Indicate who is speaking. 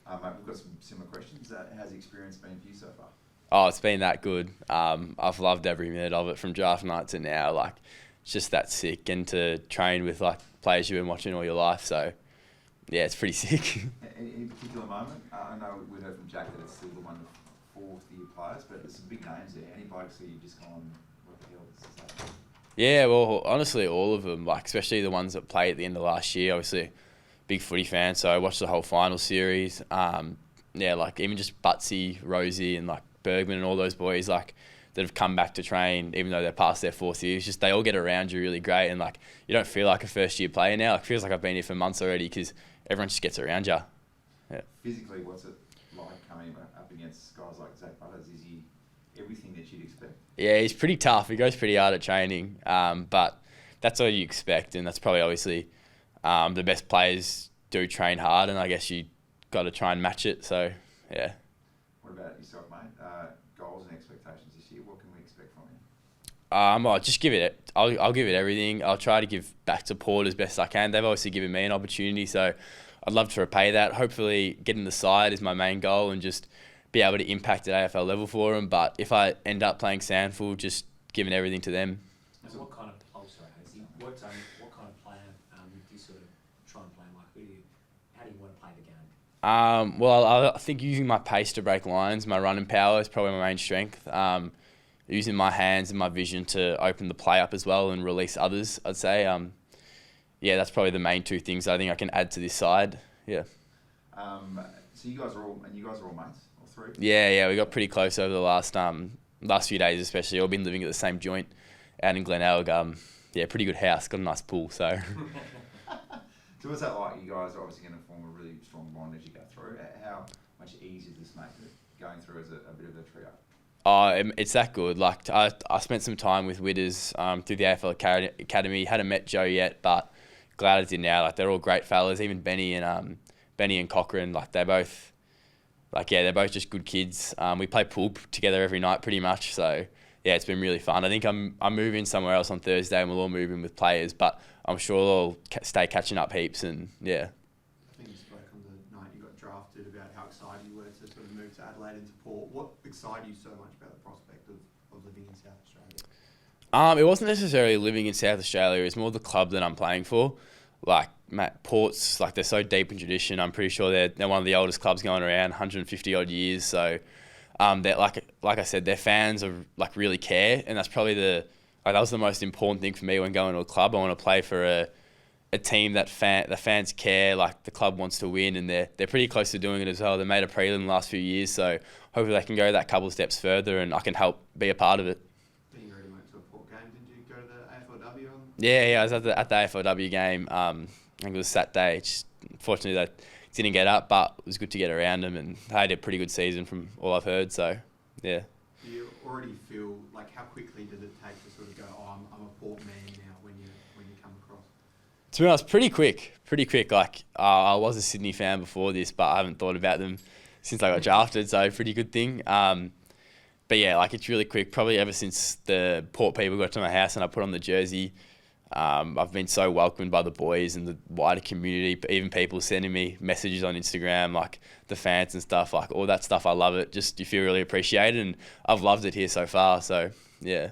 Speaker 1: Mate, we've got some similar questions. How's the experience been for you so far?
Speaker 2: Oh, it's been that good. I've loved every minute of it from draft night to now. Like, it's just that sick, and to train with like players you've been watching all your life. So, yeah, it's pretty sick.
Speaker 1: Any particular moment? I know we heard from Jack that it's still the one of fourth-year players, but there's some big names there. Any blokes that you've just gone, what the hell is that?
Speaker 2: Yeah, well, honestly, all of them. Like, especially the ones that played at the end of last year. Obviously, big footy fan, so I watched the whole final series. Yeah, like even just Butsy, Rosie, and like Bergman and all those boys, like that have come back to train, even though they're past their fourth year. It's just they all get around you really great, and like you don't feel like a first year player now. It feels like I've been here for months already because everyone just gets around you. Yeah.
Speaker 1: Physically, what's it like coming up against guys like Zach Butters? Is he everything that you'd expect?
Speaker 2: Yeah, he's pretty tough. He goes pretty hard at training, but that's all you expect, and that's probably obviously the best players do train hard, and I guess you got to try and match it. So yeah.
Speaker 1: What about yourself, mate? Goals and expectations this year. What can we expect from you?
Speaker 2: I'll just give it. I'll give it everything. I'll try to give back to Port as best I can. They've obviously given me an opportunity, so I'd love to repay that. Hopefully, getting the side is my main goal, and just be able to impact at AFL level for them. But if I end up playing Sandford, just giving everything to them.
Speaker 3: So what kind of what kind of player do you sort of try and play like? How do you want to play the game?
Speaker 2: Well, I think using my pace to break lines, my running power is probably my main strength. Using my hands and my vision to open the play up as well and release others, I'd say. Yeah, that's probably the main two things I think I can add to this side. Yeah.
Speaker 1: So you guys are all mates, all three?
Speaker 2: Yeah, we got pretty close over the last few days, especially. All been living at the same joint out in Glenelg. Yeah, pretty good house, got a nice pool, so.
Speaker 1: So what's that like? You guys are obviously going to form a really strong bond as you go through. How much easier does this make it going through as a bit of a trio?
Speaker 2: Oh, it's that good. Like I spent some time with Witters through the AFL Academy. Hadn't met Joe yet, but glad I did now. Like they're all great fellas. Even Benny and Cochrane. Like they're both just good kids. We play pool together every night pretty much. So yeah, it's been really fun. I think I'm moving somewhere else on Thursday, and we'll all move in with players. But I'm sure they'll stay catching up heaps, and yeah.
Speaker 4: I think you spoke on the night you got drafted about how excited you were to sort of move to Adelaide and to Port. What excited you so much about the prospect of living in South Australia?
Speaker 2: It wasn't necessarily living in South Australia. It was more the club that I'm playing for. Like Port's, like they're so deep in tradition. I'm pretty sure they're one of the oldest clubs going around, 150 odd years. So, they're like I said, their fans are like really care, and that's probably that was the most important thing for me when going to a club. I want to play for a team that the fans care, like the club wants to win, and they're pretty close to doing it as well. They made a prelim the last few years, so hopefully they can go that couple of steps further, and I can help be a part of it.
Speaker 4: You already went to a Port game. Did you go to the AFLW?
Speaker 2: Yeah, I was at the AFLW game. I think it was Saturday. Just fortunately they didn't get up, but it was good to get around them, and they had a pretty good season from all I've heard. So, yeah.
Speaker 4: Do you already feel like how quickly did it take to sort of go? Oh, I'm a Port man now. When you come across.
Speaker 2: To be honest, pretty quick. Like I was a Sydney fan before this, but I haven't thought about them since I got drafted. So pretty good thing. But yeah, like it's really quick. Probably ever since the Port people got to my house and I put on the jersey, I've been so welcomed by the boys and the wider community. Even people sending me messages on Instagram, like the fans and stuff, like all that stuff. I love it. Just you feel really appreciated, and I've loved it here so far. So yeah.